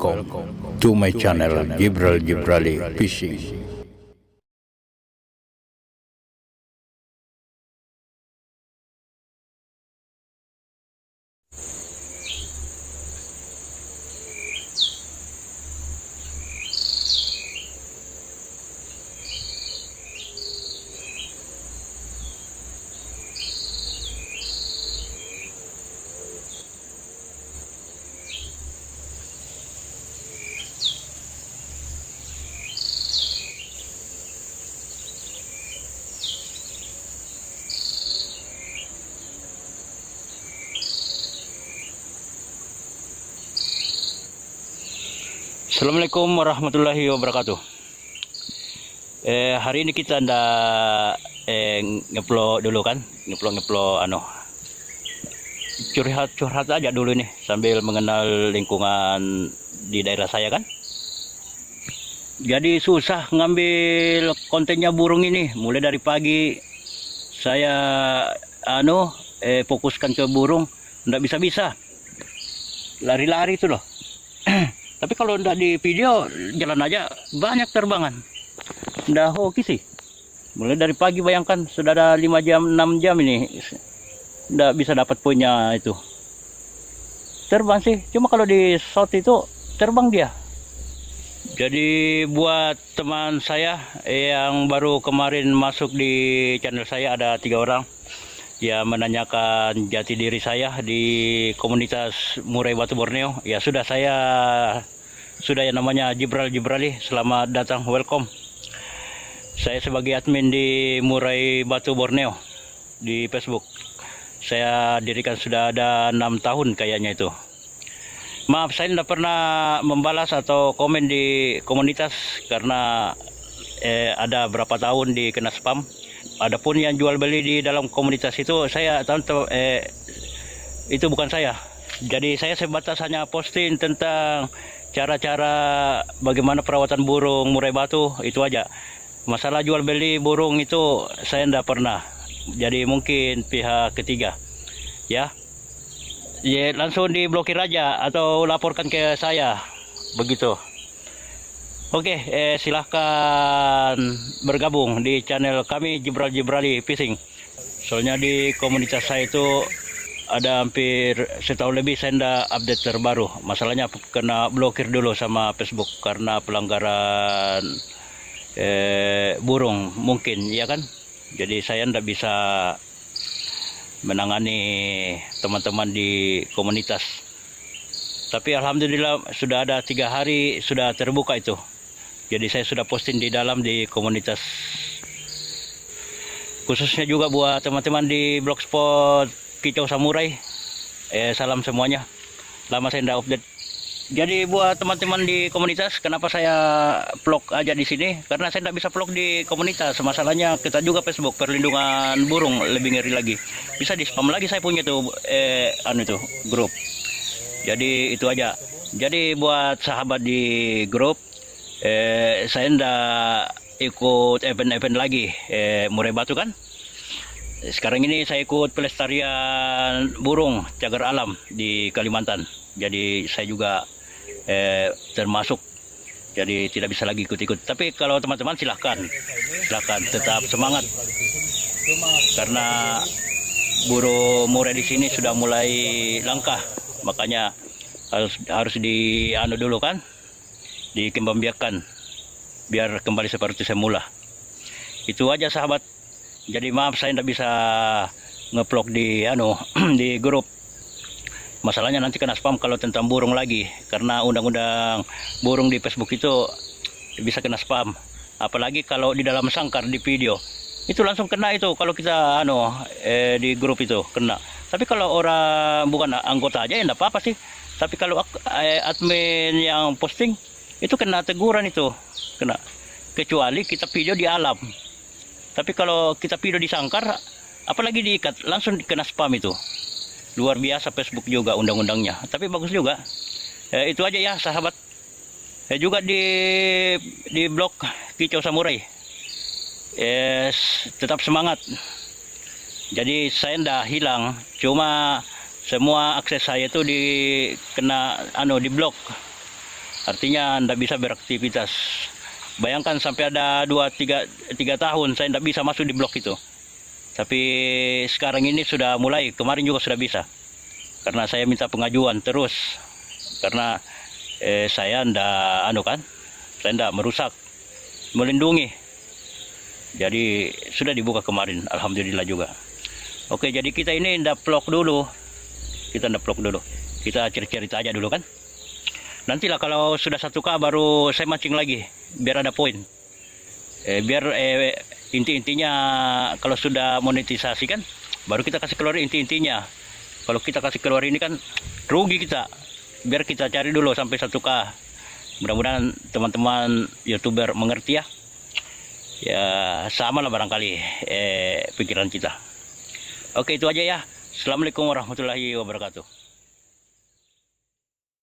Welcome to my channel Gibral Gibrali Fishing. Assalamualaikum warahmatullahi wabarakatuh. Hari ini kita ngeplok dulu kan, ngeplok curhat aja dulu nih sambil mengenal lingkungan di daerah saya kan. Jadi susah ngambil kontennya burung ini. Mulai dari pagi saya fokuskan ke burung, nggak bisa lari-lari itu loh. Tapi kalau ndak di video, jalan aja banyak terbangan. Ndak hoki sih. Mulai dari pagi bayangkan, sudah ada 5 jam, 6 jam ini. Ndak bisa dapat poinnya itu. Terbang sih, cuma kalau di shot itu terbang dia. Jadi buat teman saya yang baru kemarin masuk di channel saya, ada 3 orang. Ya, menanyakan jati diri saya di komunitas Murai Batu Borneo. Ya sudah, saya yang namanya Gibral Gibrali. Selamat datang, welcome. Saya sebagai admin di Murai Batu Borneo di Facebook. Saya dirikan sudah ada 6 tahun kayaknya itu. Maaf, saya tidak pernah membalas atau komen di komunitas karena ada berapa tahun dikena spam. Adapun yang jual beli di dalam komunitas itu saya tahu itu bukan saya. Jadi saya sebatas hanya posting tentang cara-cara bagaimana perawatan burung murai batu, itu aja. Masalah jual beli burung itu saya tidak pernah. Jadi mungkin pihak ketiga. Ya langsung diblokir aja atau laporkan ke saya begitu. Oke, silahkan bergabung di channel kami Gibral Gibrali Fishing. Soalnya di komunitas saya itu ada hampir setahun lebih saya tidak update terbaru. Masalahnya kena blokir dulu sama Facebook karena pelanggaran burung mungkin, ya kan? Jadi saya tidak bisa menangani teman-teman di komunitas. Tapi alhamdulillah sudah ada 3 hari sudah terbuka itu. Jadi saya sudah posting di dalam di komunitas. Khususnya juga buat teman-teman di blogspot Kicau Samurai. Salam semuanya. Lama saya tidak update. Jadi buat teman-teman di komunitas, kenapa saya vlog aja di sini? Karena saya tidak bisa vlog di komunitas. Masalahnya kita juga Facebook perlindungan burung lebih ngeri lagi. Bisa di spam lagi saya punya tuh grup. Jadi itu aja. Jadi buat sahabat di grup, saya ndak ikut event-event lagi murai batu kan. Sekarang ini saya ikut pelestarian burung cagar alam di Kalimantan. Jadi saya juga termasuk. Jadi tidak bisa lagi ikut-ikut. Tapi kalau teman-teman silahkan tetap semangat. Karena burung murai di sini sudah mulai langka. Makanya harus dulu kan, dikembang biakan biar kembali seperti semula. Itu aja sahabat. Jadi maaf saya tidak bisa ngeplok di di grup. Masalahnya nanti kena spam kalau tentang burung lagi, karena undang-undang burung di Facebook itu bisa kena spam. Apalagi kalau di dalam sangkar di video itu langsung kena itu kalau kita di grup itu kena. Tapi kalau orang bukan anggota aja ya enggak apa-apa sih. Tapi kalau admin yang posting itu kena teguran itu, kena. Kecuali kita video di alam. Tapi kalau kita video di sangkar, apalagi diikat, langsung kena spam itu. Luar biasa Facebook juga undang-undangnya. Tapi bagus juga. Itu aja ya sahabat. Juga di blog Kicau Samurai. Tetap semangat. Jadi saya ndak hilang, cuma semua akses saya itu diblok. artinya ndak bisa beraktivitas. Bayangkan sampai ada 3 tahun saya ndak bisa masuk di blok itu. Tapi sekarang ini sudah mulai, kemarin juga sudah bisa. Karena saya minta pengajuan terus. Karena saya ndak saya ndak merusak, melindungi. Jadi sudah dibuka kemarin, alhamdulillah juga. Oke, jadi kita ini ndak vlog dulu. Kita cerita aja dulu kan. Nantilah kalau sudah 1K baru saya mancing lagi, biar ada poin. Biar inti-intinya kalau sudah monetisasi kan, baru kita kasih keluar inti-intinya. Kalau kita kasih keluar ini kan rugi kita. Biar kita cari dulu sampai 1K. Mudah-mudahan teman-teman YouTuber mengerti ya. Ya sama lah barangkali pikiran kita. Oke, itu aja ya. Assalamualaikum warahmatullahi wabarakatuh.